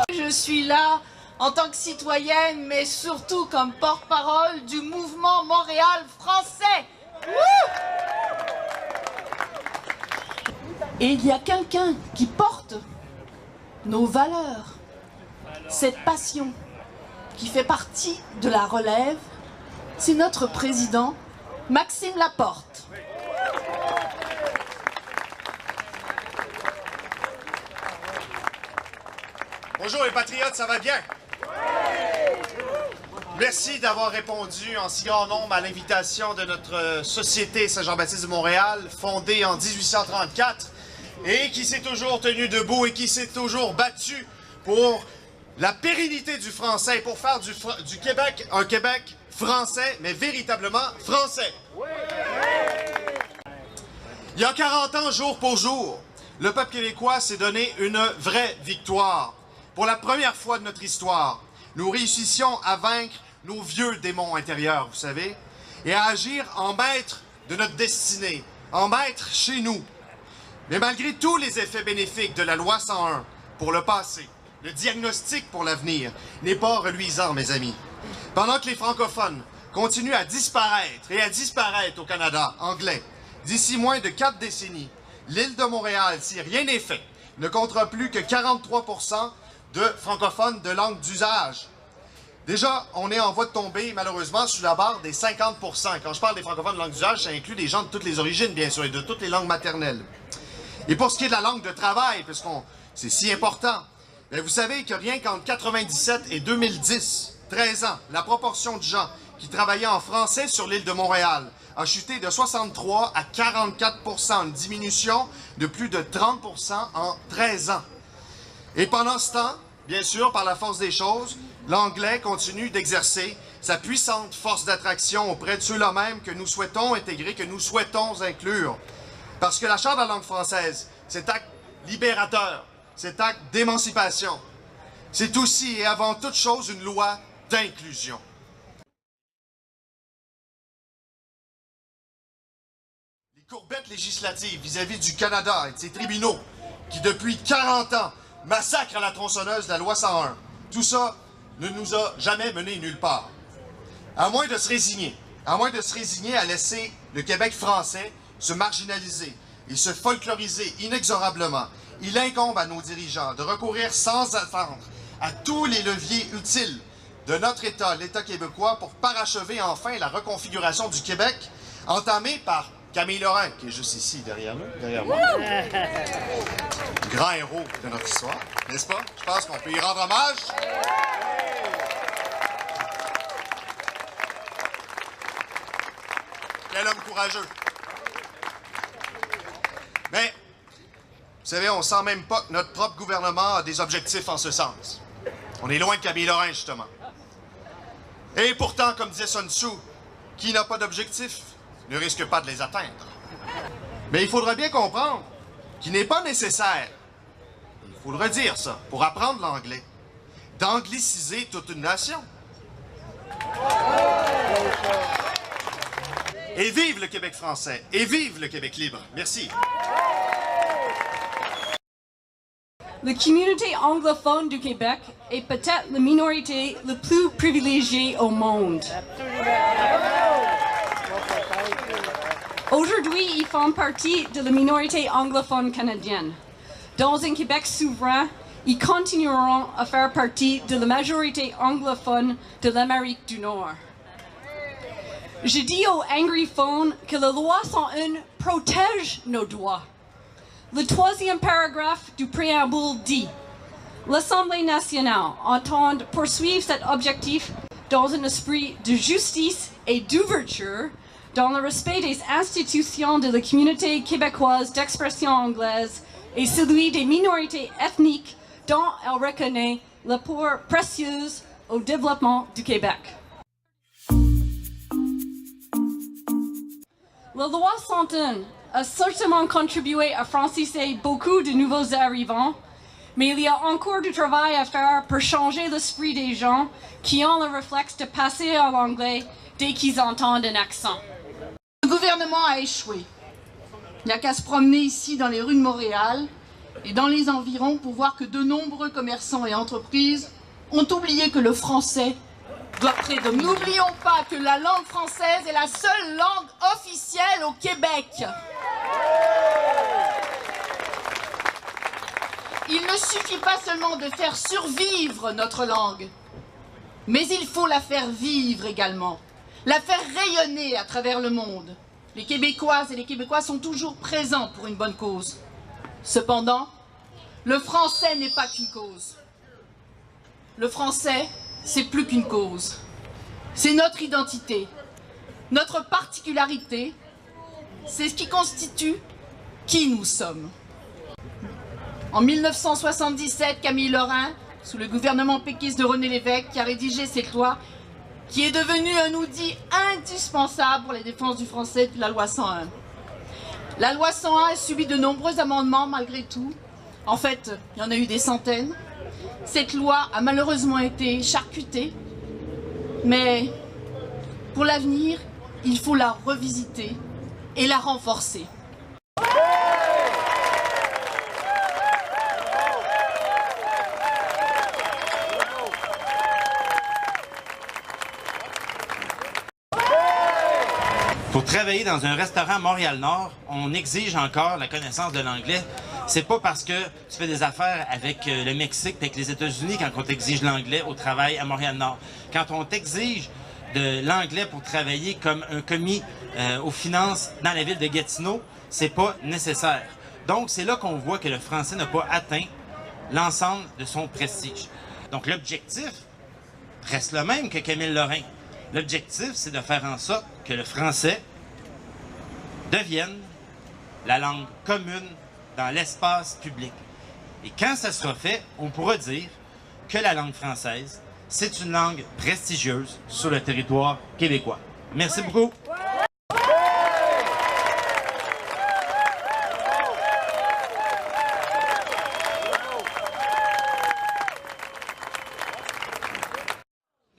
Je suis là en tant que citoyenne, mais surtout comme porte-parole du mouvement Montréal français. Et il y a quelqu'un qui porte nos valeurs, cette passion qui fait partie de la relève, c'est notre président, Maxime Laporte. Bonjour les patriotes, ça va bien? Merci d'avoir répondu en si grand nombre à l'invitation de notre Société Saint-Jean-Baptiste de Montréal, fondée en 1834, et qui s'est toujours tenue debout et qui s'est toujours battue pour la pérennité du français, pour faire du Québec un Québec français, mais véritablement français. Il y a 40 ans, jour pour jour, le peuple québécois s'est donné une vraie victoire. Pour la première fois de notre histoire, nous réussissions à vaincre nos vieux démons intérieurs, vous savez, et à agir en maître de notre destinée, en maître chez nous. Mais malgré tous les effets bénéfiques de la loi 101 pour le passé, le diagnostic pour l'avenir n'est pas reluisant, mes amis. Pendant que les francophones continuent à disparaître au Canada anglais, d'ici moins de 4 décennies, l'île de Montréal, si rien n'est fait, ne comptera plus que 43% de francophones de langue d'usage. Déjà, on est en voie de tomber, malheureusement, sous la barre des 50%. Quand je parle des francophones de langue d'usage, ça inclut des gens de toutes les origines, bien sûr, et de toutes les langues maternelles. Et pour ce qui est de la langue de travail, puisqu'on c'est si important, bien, vous savez que rien qu'entre 97 et 2010, 13 ans, la proportion de gens qui travaillaient en français sur l'île de Montréal a chuté de 63 à 44%, une diminution de plus de 30% en 13 ans. Et pendant ce temps, bien sûr, par la force des choses, l'anglais continue d'exercer sa puissante force d'attraction auprès de ceux-là même que nous souhaitons intégrer, que nous souhaitons inclure. Parce que la Charte de la langue française, cet acte libérateur, cet acte d'émancipation, c'est aussi et avant toute chose une loi d'inclusion. Les courbettes législatives vis-à-vis du Canada et de ses tribunaux, qui depuis 40 ans massacrent à la tronçonneuse la loi 101, tout ça ne nous a jamais menés nulle part. À moins de se résigner à laisser le Québec français se marginaliser et se folkloriser inexorablement, il incombe à nos dirigeants de recourir sans attendre à tous les leviers utiles de notre État, l'État québécois, pour parachever enfin la reconfiguration du Québec, entamée par Camille Lorrain, qui est juste ici, derrière moi. Grand héros de notre histoire, n'est-ce pas? Je pense qu'on peut y rendre hommage. Quel homme courageux. Mais, vous savez, on sent même pas que notre propre gouvernement a des objectifs en ce sens. On est loin de Camille Lorrain, justement. Et pourtant, comme disait Sun Tzu, qui n'a pas d'objectif ne risque pas de les atteindre. Mais il faudra bien comprendre qu'il n'est pas nécessaire, il faut le redire ça, pour apprendre l'anglais, d'angliciser toute une nation. Et vive le Québec français, et vive le Québec libre. Merci. La communauté anglophone du Québec est peut-être la minorité la plus privilégiée au monde. Aujourd'hui, ils font partie de la minorité anglophone canadienne. Dans un Québec souverain, ils continueront à faire partie de la majorité anglophone de l'Amérique du Nord. Je dis aux anglophones que la loi 101 protège nos droits. Le 3e paragraphe du préambule dit « L'Assemblée nationale entend poursuivre cet objectif dans un esprit de justice et d'ouverture dans le respect des institutions de la communauté québécoise d'expression anglaise et celui des minorités ethniques dont elle reconnaît l'apport précieux au développement du Québec. » La loi 101 a certainement contribué à franciser beaucoup de nouveaux arrivants, mais il y a encore du travail à faire pour changer l'esprit des gens qui ont le réflexe de passer à l'anglais dès qu'ils entendent un accent. Le gouvernement a échoué. Il n'y a qu'à se promener ici dans les rues de Montréal et dans les environs pour voir que de nombreux commerçants et entreprises ont oublié que le français doit prédominer. N'oublions pas que la langue française est la seule langue officielle au Québec. Il ne suffit pas seulement de faire survivre notre langue, mais il faut la faire vivre également, la faire rayonner à travers le monde. Les Québécoises et les Québécois sont toujours présents pour une bonne cause. Cependant, le français n'est pas qu'une cause. Le français, c'est plus qu'une cause. C'est notre identité, notre particularité, c'est ce qui constitue qui nous sommes. En 1977, Camille Lorrain, sous le gouvernement péquiste de René Lévesque, qui a rédigé cette loi, qui est devenue un outil indispensable pour la défense du français, de la loi 101. La loi 101 a subi de nombreux amendements malgré tout. En fait, il y en a eu des centaines. Cette loi a malheureusement été charcutée, mais pour l'avenir, il faut la revisiter et la renforcer. Pour travailler dans un restaurant à Montréal-Nord, on exige encore la connaissance de l'anglais. C'est pas parce que tu fais des affaires avec le Mexique et avec les États-Unis quand on t'exige l'anglais au travail à Montréal-Nord. Quand on t'exige de l'anglais pour travailler comme un commis aux finances dans la ville de Gatineau, c'est pas nécessaire. Donc c'est là qu'on voit que le français n'a pas atteint l'ensemble de son prestige. Donc l'objectif reste le même que Camille Lorrain. L'objectif, c'est de faire en sorte que le français devienne la langue commune dans l'espace public. Et quand ça sera fait, on pourra dire que la langue française, c'est une langue prestigieuse sur le territoire québécois. Merci beaucoup.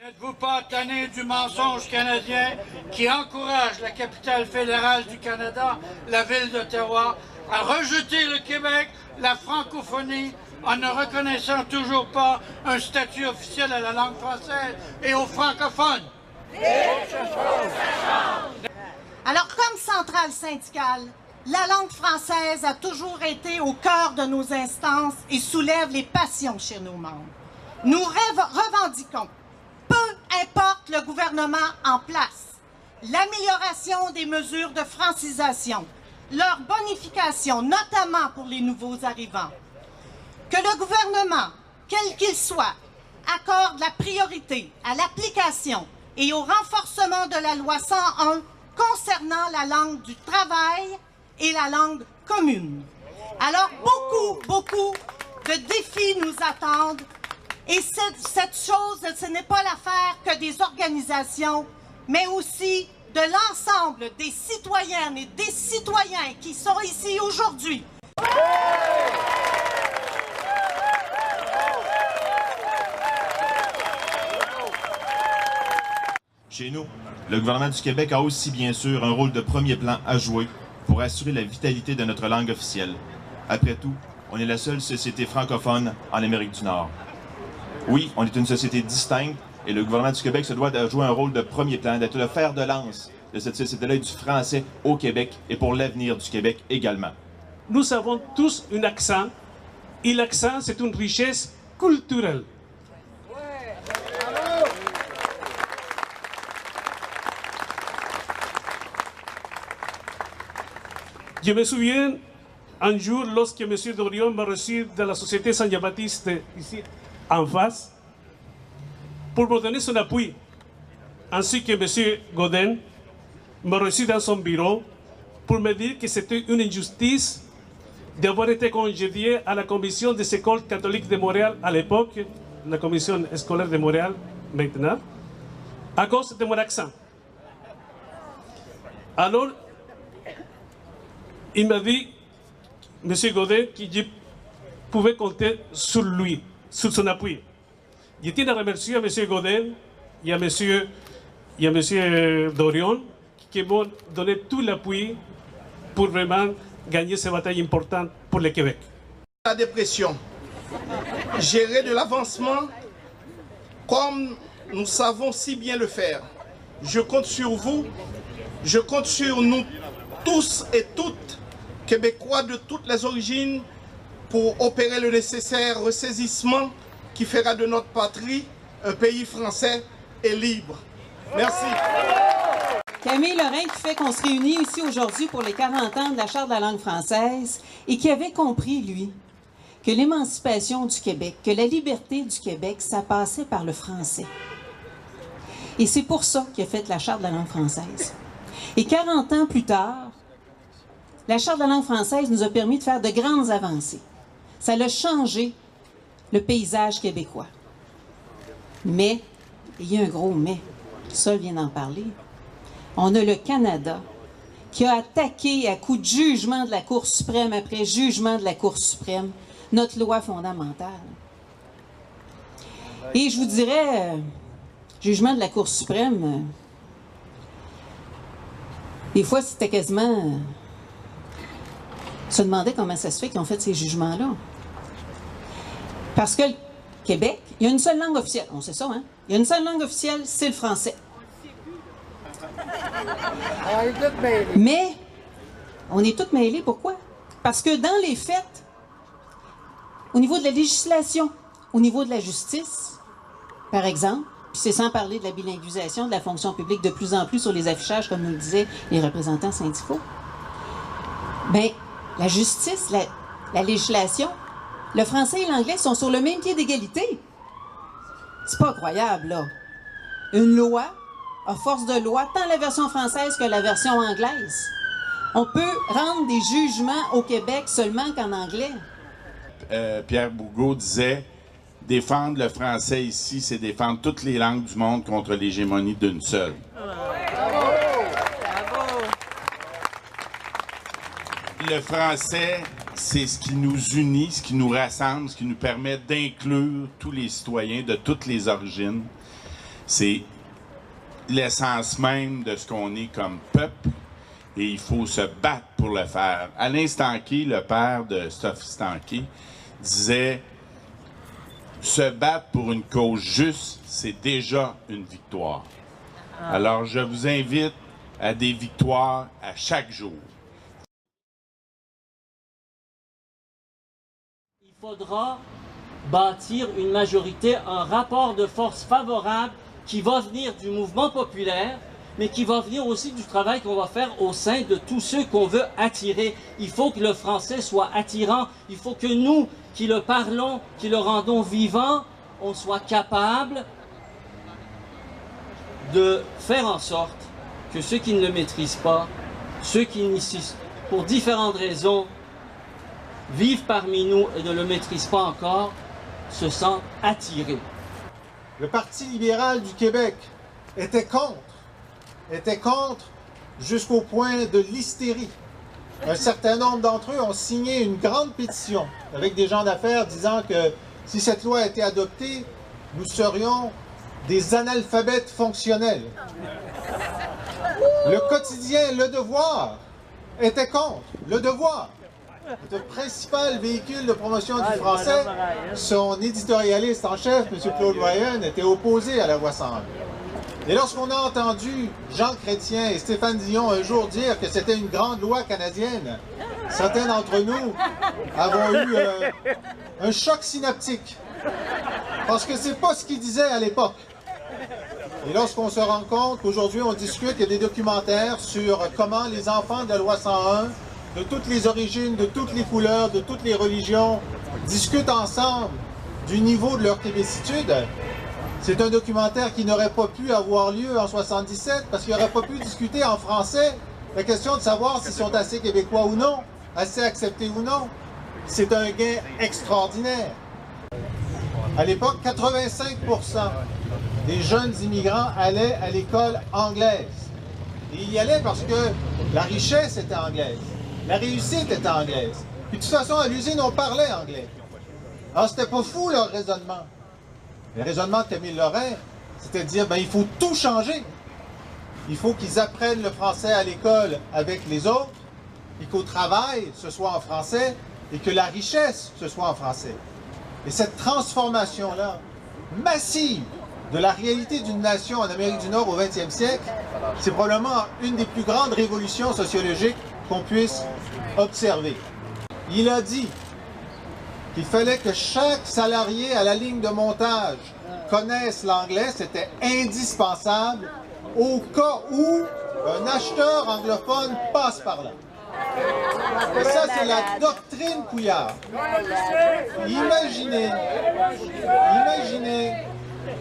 N'êtes-vous pas tanné du mensonge canadien qui encourage la capitale fédérale du Canada, la ville d'Ottawa, à rejeter le Québec, la francophonie, en ne reconnaissant toujours pas un statut officiel à la langue française et aux francophones? Alors, comme centrale syndicale, la langue française a toujours été au cœur de nos instances et soulève les passions chez nos membres. Nous revendiquons, peu importe le gouvernement en place, l'amélioration des mesures de francisation, leur bonification, notamment pour les nouveaux arrivants. Que le gouvernement, quel qu'il soit, accorde la priorité à l'application et au renforcement de la loi 101 concernant la langue du travail et la langue commune. Alors, beaucoup de défis nous attendent. Et cette chose, ce n'est pas l'affaire que des organisations, mais aussi de l'ensemble des citoyennes et des citoyens qui sont ici aujourd'hui. Chez nous, le gouvernement du Québec a aussi bien sûr un rôle de premier plan à jouer pour assurer la vitalité de notre langue officielle. Après tout, on est la seule société francophone en Amérique du Nord. Oui, on est une société distincte et le gouvernement du Québec se doit de jouer un rôle de premier plan, d'être le fer de lance de cette société-là et du français au Québec et pour l'avenir du Québec également. Nous avons tous un accent et l'accent, c'est une richesse culturelle. Je me souviens un jour lorsque M. Dorion m'a reçu dans la Société Saint-Jean-Baptiste ici en face pour me donner son appui, ainsi que M. Godin m'a reçu dans son bureau pour me dire que c'était une injustice d'avoir été congédié à la commission des écoles catholiques de Montréal à l'époque, la commission scolaire de Montréal maintenant, à cause de mon accent. Alors, il m'a dit, M. Godin, que je pouvais compter sur lui, sur son appui. Je tiens à remercier à M. Godin et à M. Dorion qui m'ont donné tout l'appui pour vraiment gagner ces batailles importantes pour le Québec. La dépression, gérer de l'avancement comme nous savons si bien le faire. Je compte sur vous, je compte sur nous tous et toutes, Québécois de toutes les origines, pour opérer le nécessaire ressaisissement qui fera de notre patrie un pays français et libre. Merci. Camille Lorrain qui fait qu'on se réunit ici aujourd'hui pour les 40 ans de la Charte de la langue française et qui avait compris, lui, que l'émancipation du Québec, que la liberté du Québec, ça passait par le français. Et c'est pour ça qu'il a fait la Charte de la langue française. Et 40 ans plus tard, la Charte de la langue française nous a permis de faire de grandes avancées. Ça a changé le paysage québécois. Mais, il y a un gros mais, Sol vient d'en parler, on a le Canada qui a attaqué à coup de jugement de la Cour suprême après jugement de la Cour suprême notre loi fondamentale. Et je vous dirais, jugement de la Cour suprême, des fois c'était quasiment... se demander comment ça se fait qu'ils ont fait ces jugements-là. Parce que le Québec, il y a une seule langue officielle. On sait ça, hein? Il y a une seule langue officielle, c'est le français. Mais, on est tous mêlés. Pourquoi? Parce que dans les faits, au niveau de la législation, au niveau de la justice, par exemple, puis c'est sans parler de la bilinguisation de la fonction publique de plus en plus sur les affichages, comme nous le disaient les représentants syndicaux, bien, la justice, la législation, le français et l'anglais sont sur le même pied d'égalité. C'est pas incroyable, là. Une loi, à force de loi, tant la version française que la version anglaise. On peut rendre des jugements au Québec seulement qu'en anglais. Pierre Bourgault disait « Défendre le français ici, c'est défendre toutes les langues du monde contre l'hégémonie d'une seule. » Le français, c'est ce qui nous unit, ce qui nous rassemble, ce qui nous permet d'inclure tous les citoyens de toutes les origines. C'est l'essence même de ce qu'on est comme peuple et il faut se battre pour le faire. Alain Stanquet, le père de Sophie Stanquet, disait « Se battre pour une cause juste, c'est déjà une victoire. » Alors, je vous invite à des victoires à chaque jour. Il faudra bâtir une majorité, un rapport de force favorable qui va venir du mouvement populaire, mais qui va venir aussi du travail qu'on va faire au sein de tous ceux qu'on veut attirer. Il faut que le français soit attirant. Il faut que nous, qui le parlons, qui le rendons vivant, on soit capable de faire en sorte que ceux qui ne le maîtrisent pas, ceux qui, pour différentes raisons, vivent parmi nous et ne le maîtrisent pas encore, se sentent attirés. Le Parti libéral du Québec était contre jusqu'au point de l'hystérie. Un certain nombre d'entre eux ont signé une grande pétition avec des gens d'affaires disant que si cette loi était adoptée, nous serions des analphabètes fonctionnels. Le quotidien Le Devoir était contre. Le Devoir, le principal véhicule de promotion du français, son éditorialiste en chef, M. Claude Ryan, était opposé à la loi 101. Et lorsqu'on a entendu Jean Chrétien et Stéphane Dion un jour dire que c'était une grande loi canadienne, certains d'entre nous avons eu un choc synaptique. Parce que c'est pas ce qu'ils disaient à l'époque. Et lorsqu'on se rend compte qu'aujourd'hui on discute, il y a des documentaires sur comment les enfants de la loi 101, de toutes les origines, de toutes les couleurs, de toutes les religions, discutent ensemble du niveau de leur québécitude. C'est un documentaire qui n'aurait pas pu avoir lieu en 77 parce qu'il n'aurait pas pu discuter en français la question de savoir s'ils sont assez québécois ou non, assez acceptés ou non. C'est un gain extraordinaire. À l'époque, 85% des jeunes immigrants allaient à l'école anglaise. Et ils y allaient parce que la richesse était anglaise, la réussite était anglaise. Puis de toute façon, à l'usine, on parlait anglais. Alors, c'était pas fou leur raisonnement. Le raisonnement de Camille Lorrain, c'était de dire, ben, il faut tout changer. Il faut qu'ils apprennent le français à l'école avec les autres. et qu'au travail, ce soit en français, et que la richesse, ce soit en français. Et cette transformation-là, massive, de la réalité d'une nation en Amérique du Nord au 20e siècle, c'est probablement une des plus grandes révolutions sociologiques qu'on puisse observer. Il a dit qu'il fallait que chaque salarié à la ligne de montage connaisse l'anglais, c'était indispensable au cas où un acheteur anglophone passe par là. Et ça, c'est la doctrine Couillard. Imaginez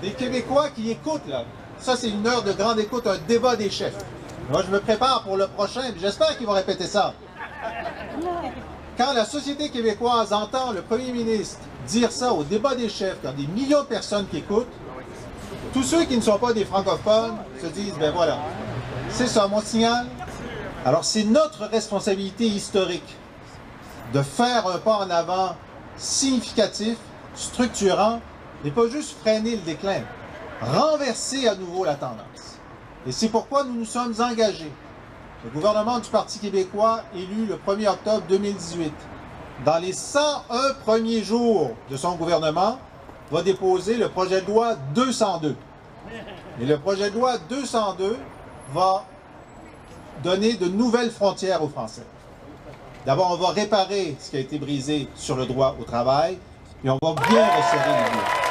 des Québécois qui écoutent, là. Ça, c'est une heure de grande écoute, un débat des chefs. Moi, je me prépare pour le prochain, j'espère qu'ils vont répéter ça. Quand la société québécoise entend le premier ministre dire ça au débat des chefs, quand des millions de personnes qui écoutent, tous ceux qui ne sont pas des francophones se disent, ben voilà, c'est ça mon signal. Alors c'est notre responsabilité historique de faire un pas en avant significatif, structurant, et pas juste freiner le déclin, renverser à nouveau la tendance. Et c'est pourquoi nous nous sommes engagés. Le gouvernement du Parti québécois, élu le 1er octobre 2018, dans les 101 premiers jours de son gouvernement, va déposer le projet de loi 202. Et le projet de loi 202 va donner de nouvelles frontières aux Français. D'abord, on va réparer ce qui a été brisé sur le droit au travail, et on va bien resserrer les liens.